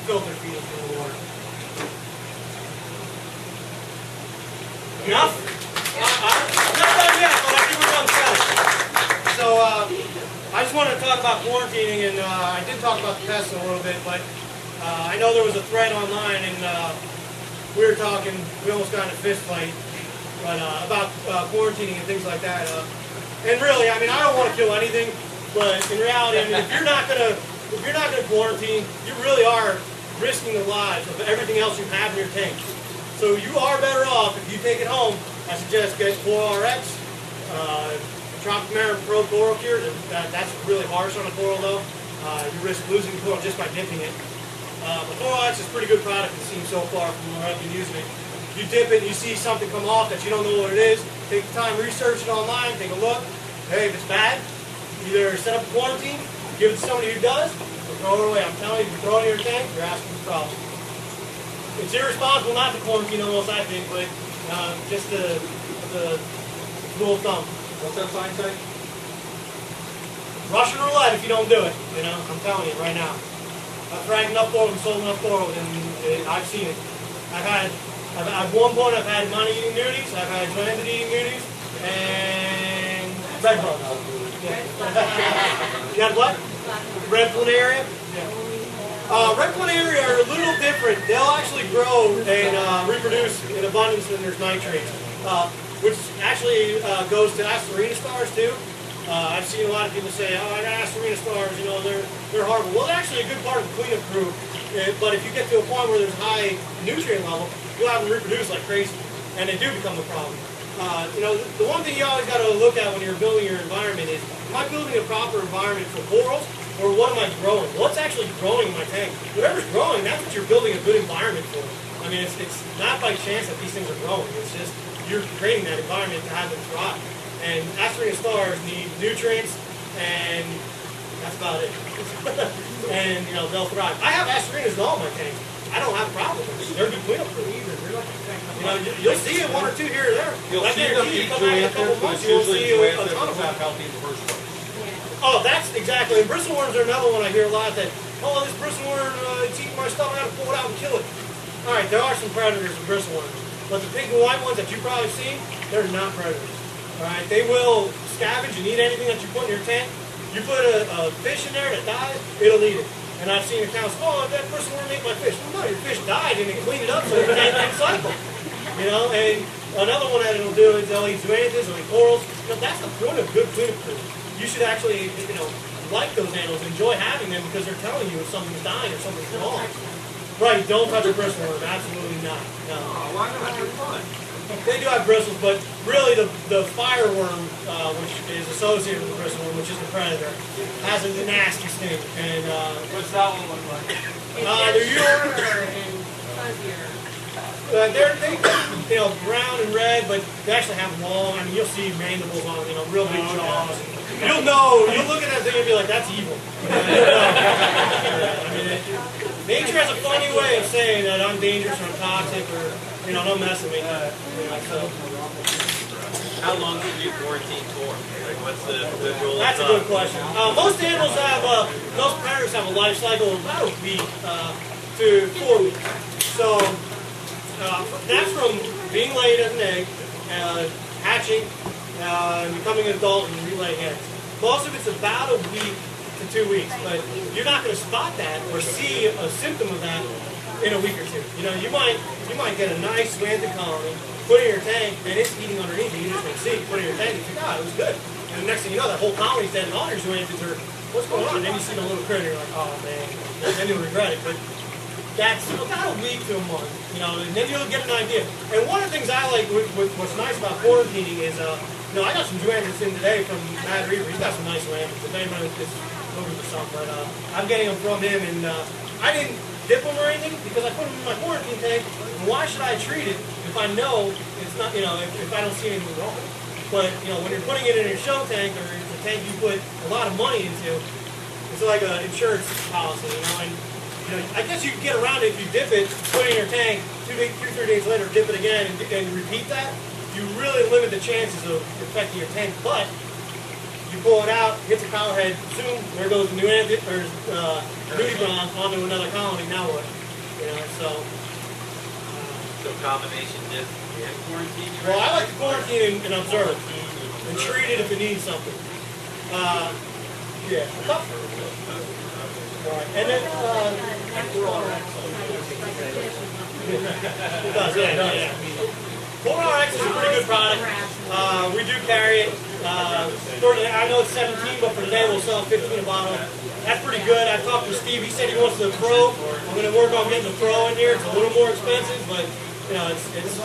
filter feed it through the water. Enough? I'm not done yet, but I think we're done selling. So I just wanted to talk about quarantining, and I did talk about the pests a little bit, but I know there was a thread online, and we were talking, we almost got in a fist fight, but about quarantining and things like that. And really, I mean, I don't want to kill anything, but in reality, I mean, if you're not gonna quarantine, you really are risking the lives of everything else you have in your tank. So you are better off if you take it home. I suggest get Coral RX, Tropic Marin Pro Coral Cure. That's really harsh on a coral though. You risk losing the coral just by dipping it. But Coral RX is a pretty good product, it seems so far from where I've been using it. You dip it and you see something come off that you don't know what it is, take the time, research it online, take a look. Hey, if it's bad, either set up a quarantine, give it to somebody who does, or throw it away. I'm telling you, if you throw it in your tank, you're asking for problems. It's irresponsible not to quarantine almost, I think, but just the rule of thumb. What's that sign say? Russian roulette if you don't do it, you know, I'm telling you right now. I've fragged enough coral and sold enough coral, and I've seen it. At one point I've had money-eating nudies, I've had bandit-eating nudies, and red bugs. Yeah. You had what? Red planaria? Yeah. Red planaria are a little different. They'll actually grow and reproduce in abundance when there's nitrates, which actually goes to Asterina stars too. I've seen a lot of people say, "Oh, I got Asterina stars, you know, they're horrible." Well, they're actually a good part of the cleanup crew. But if you get to a point where there's high nutrient level, you'll have them reproduce like crazy, and they do become a problem. You know, the one thing you always got to look at when you're building your environment is, am I building a proper environment for corals, or what am I growing? What's actually growing in my tank? Whatever's growing, that's what you're building a good environment for. I mean, it's not by chance that these things are growing. It's just you're creating that environment to have them thrive. And Asterina stars need nutrients, and that's about it. And, you know, they'll thrive. I have Asterinas in all my tanks. I don't have a problem with them. They're good cleanup for either. You know, you'll see it one or two here or there. You'll see them eat zoanthus, but usually zoanthus is not healthy in the first place. Oh, that's exactly. And bristleworms are another one I hear a lot that, oh, this bristleworm, it's eating my stuff, I gotta pull it out and kill it. Alright, there are some predators in bristleworms. But the pink and white ones that you've probably seen, they're not predators. Alright, they will scavenge and eat anything that you put in your tank. You put a fish in there that dies, it'll eat it. And I've seen accounts, oh, that bristleworm ate my fish. Well, no, your fish died and they cleaned it up so your tank can cycle. You know, and another one that it'll do is they'll eat zoanthus, they'll eat corals. You know, that's the point of good cleanup crew. You should actually, you know, like those animals, enjoy having them because they're telling you if something's dying or something's wrong. Right, don't touch a bristleworm, absolutely not. No. Oh, why not? They're fun. They do have bristles, but really the fireworm, which is associated with the bristleworm, which is the predator, has a nasty sting. And what's that one look like? they're shorter and fuzzier. They're you know, brown and red, but they actually have long. I mean, you'll see mandibles on, you know, real big jaws. You'll know. You'll look at that thing and be like, "That's evil." I mean, nature has a funny way of saying that I'm dangerous or I'm toxic or, you know, don't mess with me. You know, so. How long should you quarantine for? Like, what's the rule of thumb? That's a good question. Most animals have, most predators have a life cycle of about a week to 4 weeks. So that's from being laid as an egg, hatching, and becoming an adult and relaying eggs. Most of it's about a week to 2 weeks, but you're not going to spot that or see a symptom of that in a week or two. You know, you might get a nice zoanthid colony, put it in your tank, and it's eating underneath it. You just don't see it. Put it in your tank, and you think, oh, it was good. And the next thing you know, that whole colony's dead, and all your zoanthids are, what's going on? And then you see the little critter, you're like, oh man, then you'll regret it. But that's about a week to a month, you know, and then you'll get an idea. And one of the things I like with what's nice about quarantining is, you know, I got some zoanthids in today from Matt Reaver. He's got some nice zoanthids. If anybody is looking for some, but I'm getting them from him, and I didn't dip them or anything because I put them in my quarantine tank. And why should I treat it if I know it's not, you know, if I don't see anything wrong? But, you know, when you're putting it in your show tank or the tank you put a lot of money into, it's like an insurance policy, you know, and you know, I guess you can get around it if you dip it, put it in your tank, 2-3 days later, dip it again, and repeat that. You really limit the chances of infecting your tank. But you pull it out, hits a collar head, zoom, there goes the new nudibranch onto another colony. Now what? You know, so. So combination dip and quarantine? Well, I like to quarantine and observe and treat it if it needs something. Yeah. Right. And then, it does, yeah. Corn RX is a pretty good product. We do carry it. I know it's 17, but for today we'll sell 15 a bottle. That's pretty good. I talked to Steve. He said he wants the Pro. I'm going to work on getting the Pro in here. It's a little more expensive, but you know,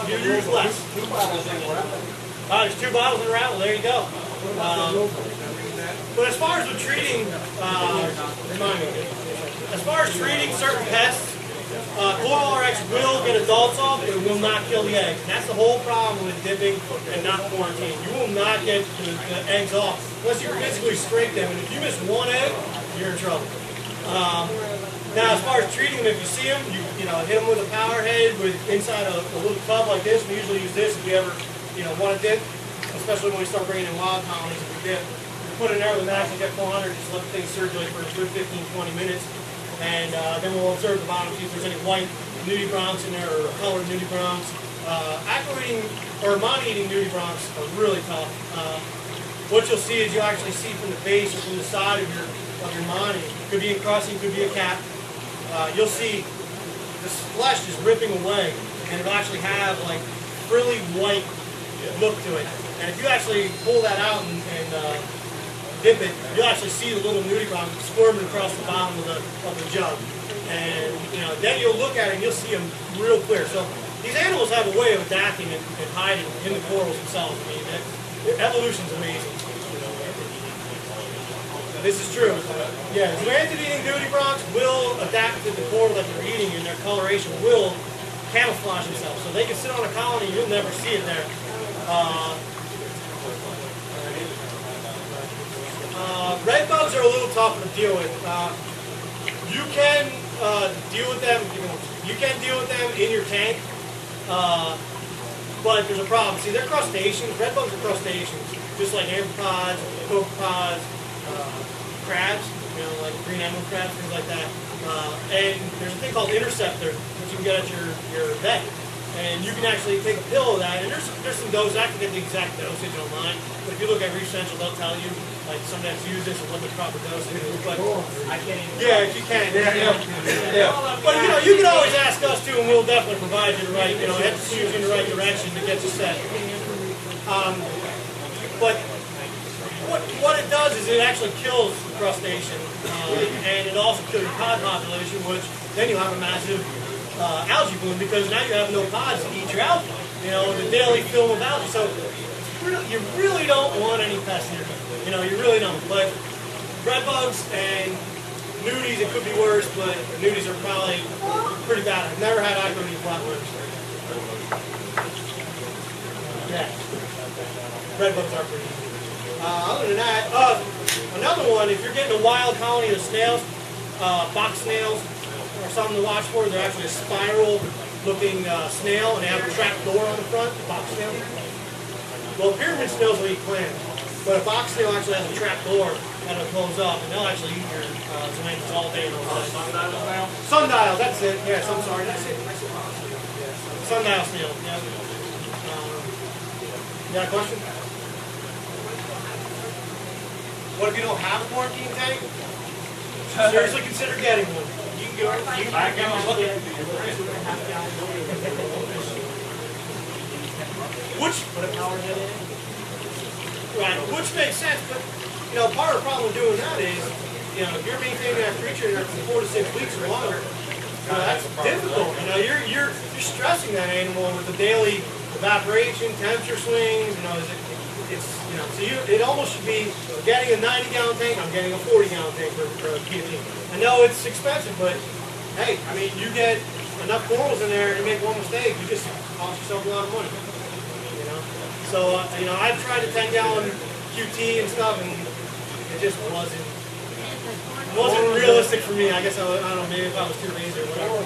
you use less. There's 2 bottles in a rattle. There you go. But as far as the treating, as far as treating certain pests, Coral RX will get adults off, but it will not kill the eggs. And that's the whole problem with dipping and not quarantine. You will not get the eggs off unless you physically scrape them. And if you miss 1 egg, you're in trouble. Now, as far as treating them, if you see them, you know, hit them with a power head with inside a little tub like this. We usually use this if we ever want to dip, especially when we start bringing in wild colonies. If we dip, we put it in there with a max and get 400, just let the thing circulate for a good 15-20 minutes. And then we'll observe the bottom, see if there's any white nudibranchs in there or colored nudibranchs. Aqua-eating or mon-eating nudibranchs are really tough. What you'll see is you'll actually see from the base or from the side of your mon. Could be encrusting, could be a cap. You'll see this flesh is ripping away, and it'll actually have like really white look to it. And if you actually pull that out and dip it, you'll actually see the little nudibranch squirming across the bottom of the jug. And then you'll look at it and you'll see them real clear. So these animals have a way of adapting and hiding in the corals themselves. I mean, evolution's amazing. This is true. Yeah, zooxanthid-eating nudibranchs will adapt to the coral that they're eating, and their coloration will camouflage themselves. So they can sit on a colony and you'll never see it there. Red bugs are a little tougher to deal with. You can deal with them. You can deal with them in your tank, but there's a problem. See, they're crustaceans. Red bugs are crustaceans, just like amphipods, copepods, crabs. Like green emerald crabs, things like that. And there's a thing called interceptor, which you can get at your vet. And you can actually take a pill of that, and there's some doses. I can get the exact dosage online, but if you look at Reef Central, they'll tell you, like, sometimes use this and what the proper dosage is. But I can't even. Yeah, if you can. Yeah. But you can always ask us too, and we'll definitely provide you the right, have to shoot you in the right direction to get you set. But what it does is it actually kills the crustacean, and it also kills your cod population, which then you'll have a massive algae bloom, because now you have no pods to eat your algae, the daily film of algae. So you really don't want any pests in your tank. You really don't. But red bugs and nudies, it could be worse, but nudies are probably pretty bad. I've never had aqua-nudies flatworms. Yeah. Red bugs are pretty easy. Other than that, another one, if you're getting a wild colony of snails, box snails, or something to watch for. They're actually a spiral-looking snail, and they have a trap door on the front, the box snail. Well, pyramid snails will eat clams, but a box snail actually has a trap door that'll close up, and they'll actually eat your zooxanthids all day long. Sundial, that's it. Yes, I'm sorry, that's it. Sundial snail. Yeah. You got a question? What if you don't have a quarantine tank? Seriously, consider getting one. Which makes sense, but part of the problem with doing that is, if you're maintaining that creature for 4 to 6 weeks or longer, that's difficult. You're stressing that animal with the daily evaporation, temperature swings. So it almost should be getting a 90-gallon tank. I'm getting a 40-gallon tank for a guillotine. I know it's expensive, but hey, you get enough corals in there and you make one mistake, you just cost yourself a lot of money. So I've tried a 10-gallon QT and stuff, and it just wasn't realistic for me. I guess I don't know, maybe if I was too lazy or whatever.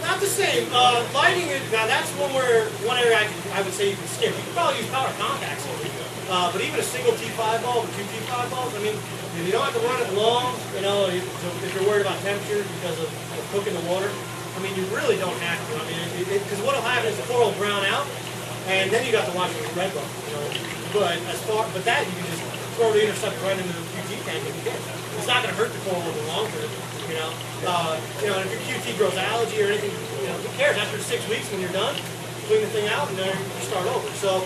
Not the same. Lighting is, now that's one area I would say you can skip. You can probably use power contacts on it. But even a single T5 bulb or two T5 bulbs, I mean, you don't have to run it long, you know, if you're worried about temperature because of cooking the water. I mean, you really don't have to. I mean, because what will happen is the core will brown out, and then you got to watch it with red bulb, you know. But that you can just throw the intercept right into the QT tank if you can. It's not going to hurt the coral over the long term, you know. And if your QT grows algae or anything, you know, who cares? After 6 weeks when you're done, clean the thing out and then you start over. So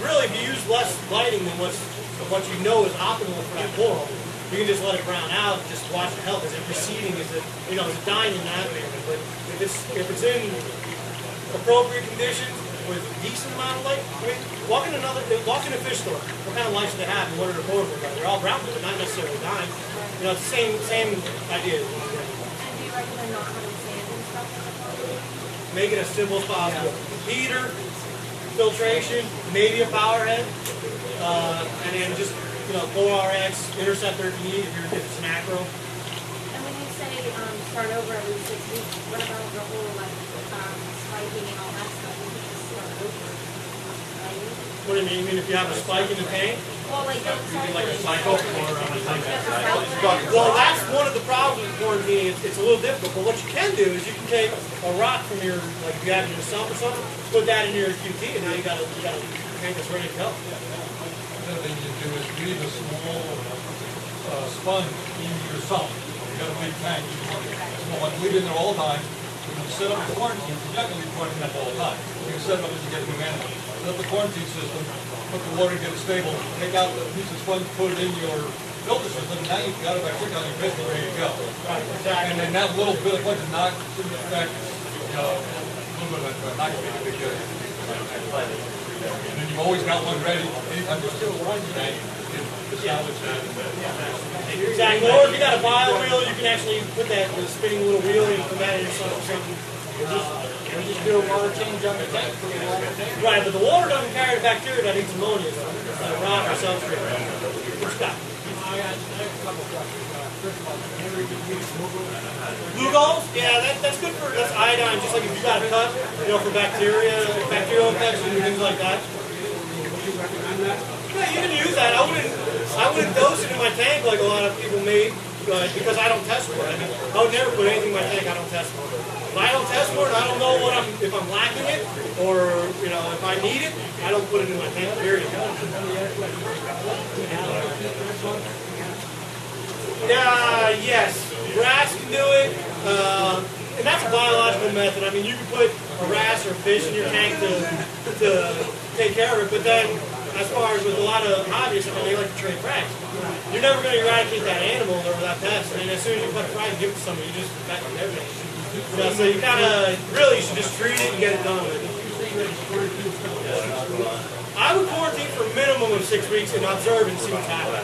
really, if you use less lighting than what you know is optimal for that coral, you can just let it brown out, just watch the health. Is it receding? Is it, you know, is it dying in that manner? But if it's in appropriate conditions with a decent amount of light, I mean, walk in a fish store. What kind of light should they have and what are their corals look like? They're all brown, but they're not necessarily dying. You know, it's the same idea. And do you recommend not having sand and stuff in the water? Make it as simple as possible. Heater, filtration, maybe a power head, and then just, you know, 4RX, interceptor if you need, if it's macro. And when you say start over every 6 weeks, what about the whole like spiking and all that stuff? You can just start over, right? What do you mean? You mean if you have a spike in the tank? Well, like don't start Like a cycle or Well, that's one of the problems with quarantine. It's a little difficult, but what you can do is you can take a rock from your, like if you have your sump or something, put that in your QT, and now you got a tank that's ready to go. The other thing you do is leave a small sponge in your sump. You got a big tank, you want small one, leave it in there all the time. When you set up the quarantine, you're not going to be quarantined up all the time. You can set it up as you get new animals. Set up the quarantine system, put the water, get it stable, take out the piece of sponge, put it in your filter system, and now you've got it back quick on your basically ready to go. Right, exactly. And then that little bit of bunch of knock shouldn't affect, you know, a little bit of that not going to make a big difference. And then you've always got one ready. Anytime you're still running that, you can salvage that. Exactly. Or if you got a bio wheel, you can actually put that spinning little wheel and put that in your sump or something. Or just do a water change on the tank for the water tank. Right, but the water doesn't carry the bacteria that eats ammonia, like a rock or substrate. What's that? I got a couple questions. First of all, Henry, did you use Blue gulls? Yeah, that's good for, that's iodine, just like if you got a cut, you know, for bacterial infection and things like that. would you recommend that? Yeah, you can use that. I wouldn't dose it in my tank like a lot of people may, because I don't test for it. I mean, I would never put anything in my tank I don't test for. If I don't test for it, I don't know if I'm lacking it, or, you know, if I need it, I don't put it in my tank, period. Yes, grass can do it, and that's a biological method. I mean, you can put a wrasse or fish in your tank to take care of it, but then, as far as with a lot of hobbyists, I mean, they like to trade frags. You're never going to eradicate that animal or that pest, and as soon as you put a frag and give it to somebody, you just infect everything. You know, so you gotta, really, you should just treat it and get it done with. I would quarantine for a minimum of 6 weeks and observe and see what's happening.